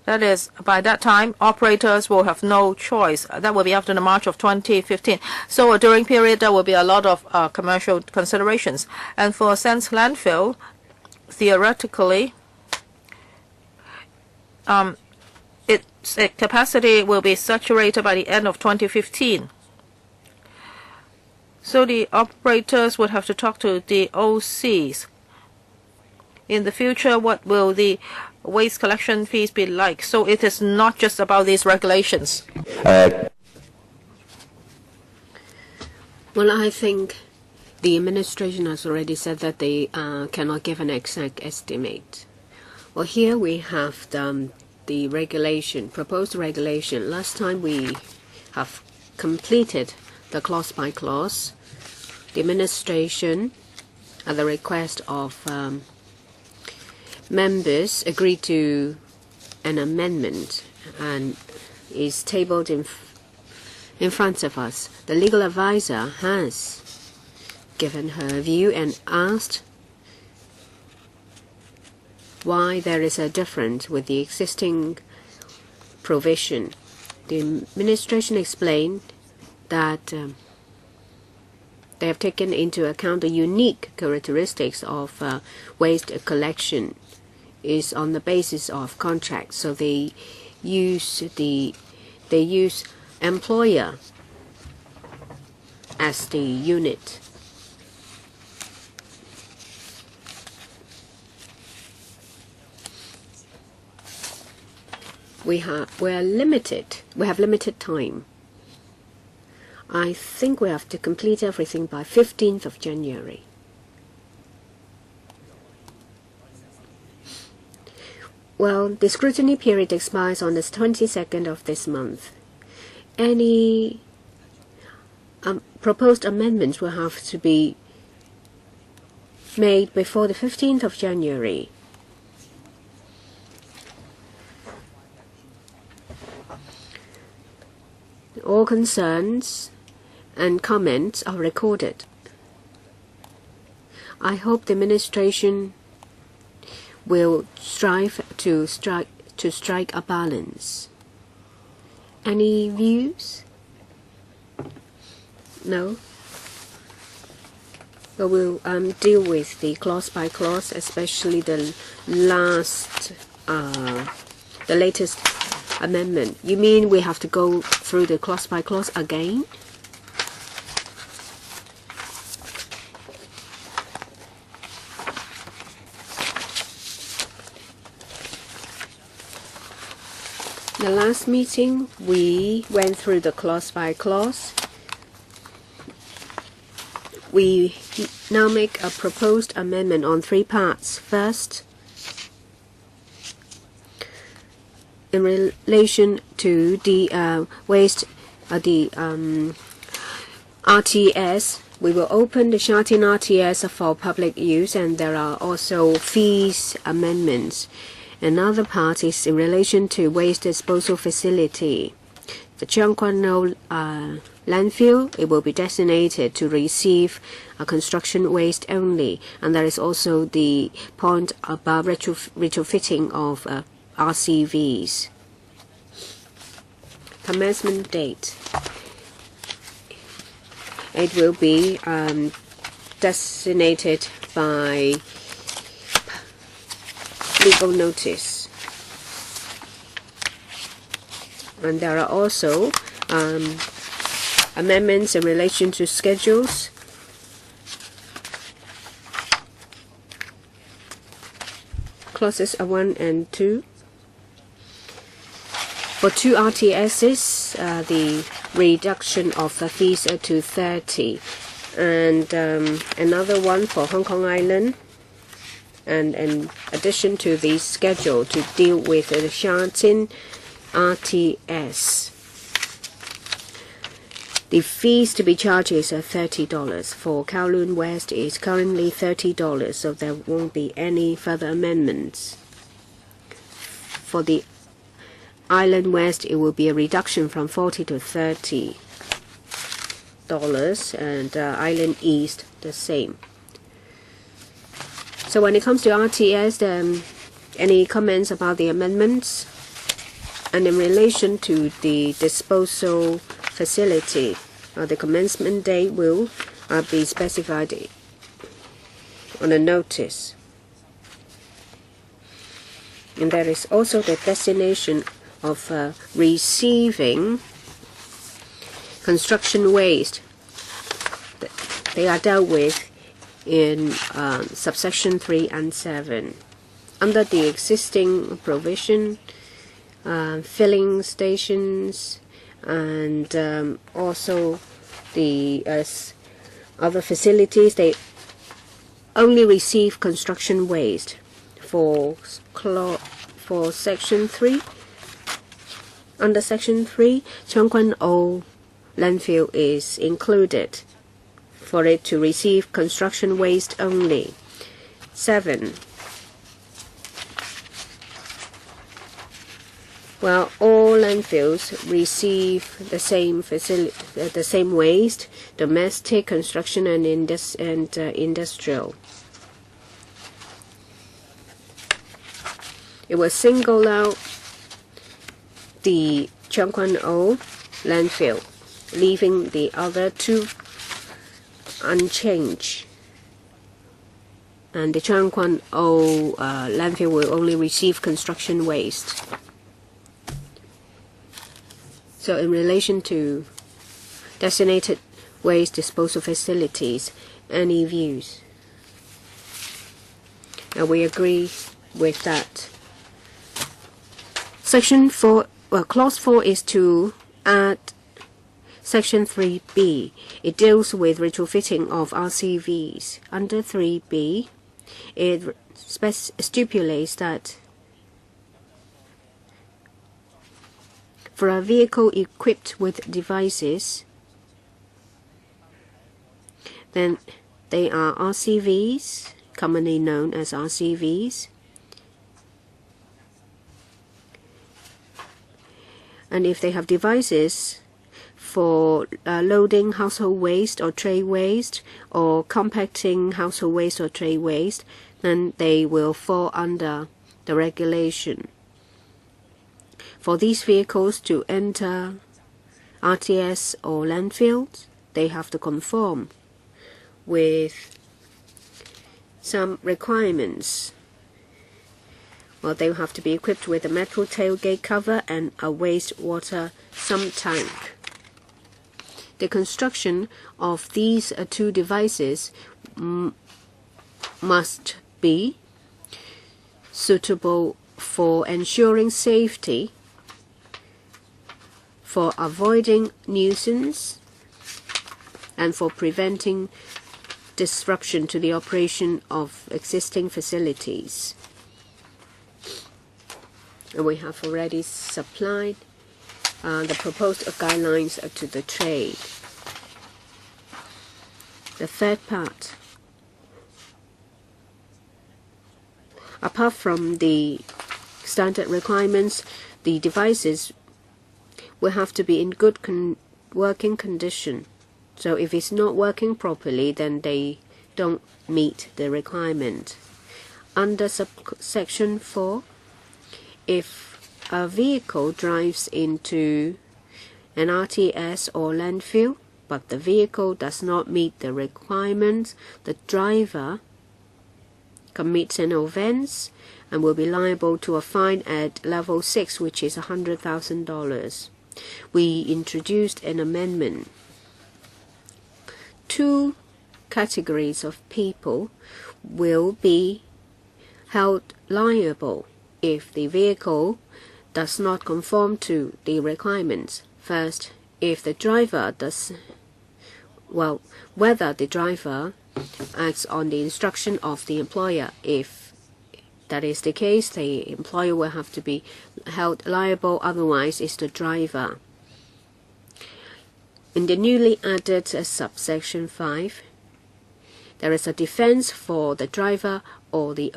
That is, by that time, operators will have no choice. That will be after the March of 2015. So during period, there will be a lot of commercial considerations. And for Sands landfill, theoretically, its capacity will be saturated by the end of 2015. So the operators would have to talk to the OCs. In the future, what will the waste collection fees be like? So it is not just about these regulations. Well, I think the administration has already said that they cannot give an exact estimate. Well, here we have the regulation, proposed regulation. Last time we have completed the clause by clause. The administration, at the request of members, agreed to an amendment and is tabled in front of us. The legal advisor has given her view and asked why there is a difference with the existing provision. The administration explained that they have taken into account the unique characteristics of waste collection is on the basis of contracts. So they use employer as the unit. We have limited time. I think we have to complete everything by 15th of January. Well, the scrutiny period expires on the 22nd of this month. Any proposed amendments will have to be made before the 15th of January. All concerns and comments are recorded. I hope the administration will strive to strike a balance. Any views? No? But we'll deal with the clause by clause, especially the latest amendment. You mean we have to go through the clause by clause again? The last meeting, we went through the clause by clause. We now make a proposed amendment on 3 parts. First, in relation to the waste, the RTS, we will open the Sha-Tin RTS for public use, and there are also fees amendments. Another part is in relation to waste disposal facility. The Chiang-Kwan-No landfill, it will be designated to receive construction waste only, and there is also the point about retrofitting of RCVs. Commencement date. It will be designated by legal notice. And there are also amendments in relation to schedules. Clauses 1 and 2. For 2 RTSs, the reduction of the fees to 30, and another one for Hong Kong Island. And in addition to the schedule to deal with the Sha-Tin RTS, the fees to be charged is $30. For Kowloon West is currently $30, so there won't be any further amendments. For the Island West, it will be a reduction from $40 to $30, and Island East the same. So when it comes to RTS, any comments about the amendments? And in relation to the disposal facility, the commencement date will be specified on a notice. And there is also the destination of receiving construction waste. They are dealt with in subsection 3 and 7. Under the existing provision, filling stations and also the other facilities, they only receive construction waste. For section 3, under section 3, Chiang-Kwan-No landfill is included for it to receive construction waste only. 7. Well, all landfills receive the same waste, domestic, construction, and industrial. It will single out the Changquan-O landfill, leaving the other two unchanged. And the Changquan-O landfill will only receive construction waste. So in relation to designated waste disposal facilities, any views? We agree with that. Section 4, Clause 4 is to add Section 3B. It deals with retrofitting of RCVs. Under 3B, it stipulates that for a vehicle equipped with devices, then they are RCVs, commonly known as RCVs. And if they have devices for loading household waste or trade waste, or compacting household waste or trade waste, then they will fall under the regulation. For these vehicles to enter RTS or landfills, they have to conform with some requirements. Well, they will have to be equipped with a metal tailgate cover and a wastewater sump tank. The construction of these two devices must be suitable for ensuring safety, for avoiding nuisance, and for preventing disruption to the operation of existing facilities. And we have already supplied the proposed guidelines to the trade. The third part. Apart from the standard requirements, the devices will have to be in good working condition. So if it's not working properly, then they don't meet the requirement. Under subsection 4, if a vehicle drives into an RTS or landfill, but the vehicle does not meet the requirements, the driver commits an offense and will be liable to a fine at level 6, which is $100,000. We introduced an amendment. Two categories of people will be held liable if the vehicle does not conform to the requirements. First, if the driver whether the driver acts on the instruction of the employer. If that is the case, the employer will have to be held liable, otherwise it's the driver. In the newly added subsection 5, there is a defense for the driver or the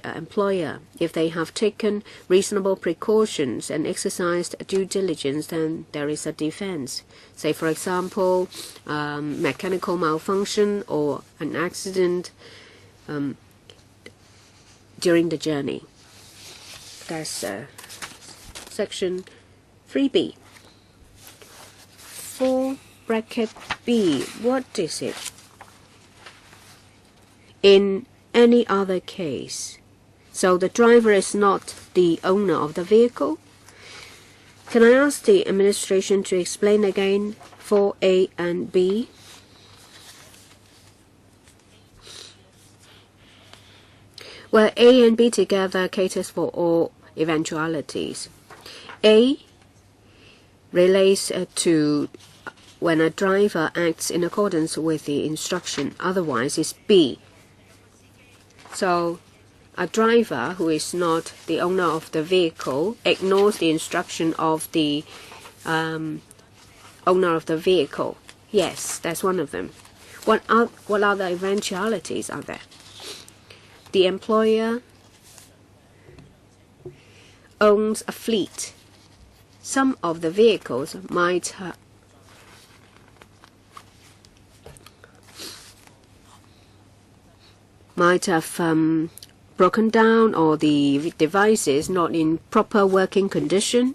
employer. If they have taken reasonable precautions and exercised due diligence, then there is a defense. Say, for example, mechanical malfunction or an accident during the journey. That's section 3B. 4 bracket B. What is it? In any other case. So the driver is not the owner of the vehicle. Can I ask the administration to explain again 4A and B? Well, A and B together caters for all eventualities. A relates to when a driver acts in accordance with the instruction. Otherwise, it's B. So, a driver who is not the owner of the vehicle ignores the instruction of the owner of the vehicle. Yes, that's one of them. What other eventualities are there? The employer owns a fleet. Some of the vehicles might have broken down, or the device is not in proper working condition.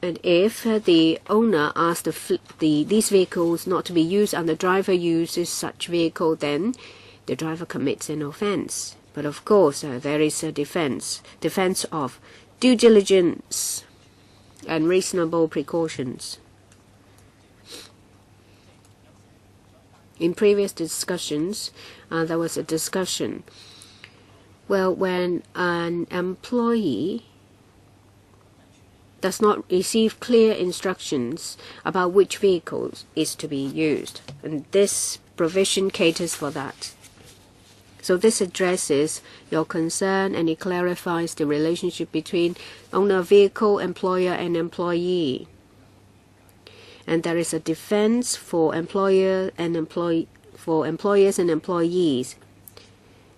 And if the owner asks these vehicles not to be used and the driver uses such vehicle, then the driver commits an offense. But of course, there is a defense of due diligence and reasonable precautions. In previous discussions, there was a discussion. Well, when an employee does not receive clear instructions about which vehicle is to be used, and this provision caters for that. So this addresses your concern and it clarifies the relationship between owner of vehicle, employer, and employee. And there is a defense for employers and employees.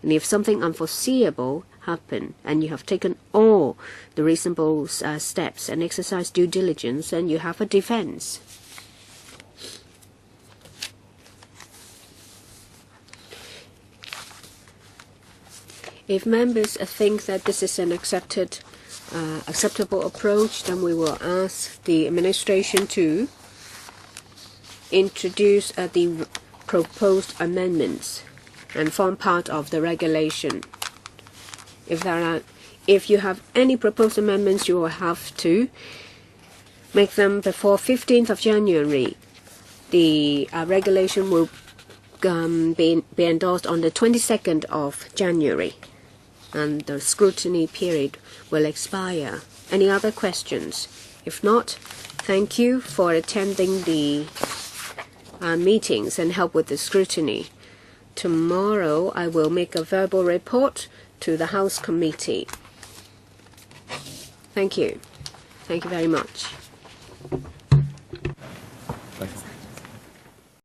And if something unforeseeable happen and you have taken all the reasonable steps and exercised due diligence, then you have a defense. If members think that this is an acceptable approach, then we will ask the administration to introduce the proposed amendments and form part of the regulation. If you have any proposed amendments, you will have to make them before 15th of January. The regulation will be endorsed on the 22nd of January, and the scrutiny period will expire. Any other questions? If not, thank you for attending the meetings and help with the scrutiny. Tomorrow I will make a verbal report to the House Committee. Thank you. Thank you very much.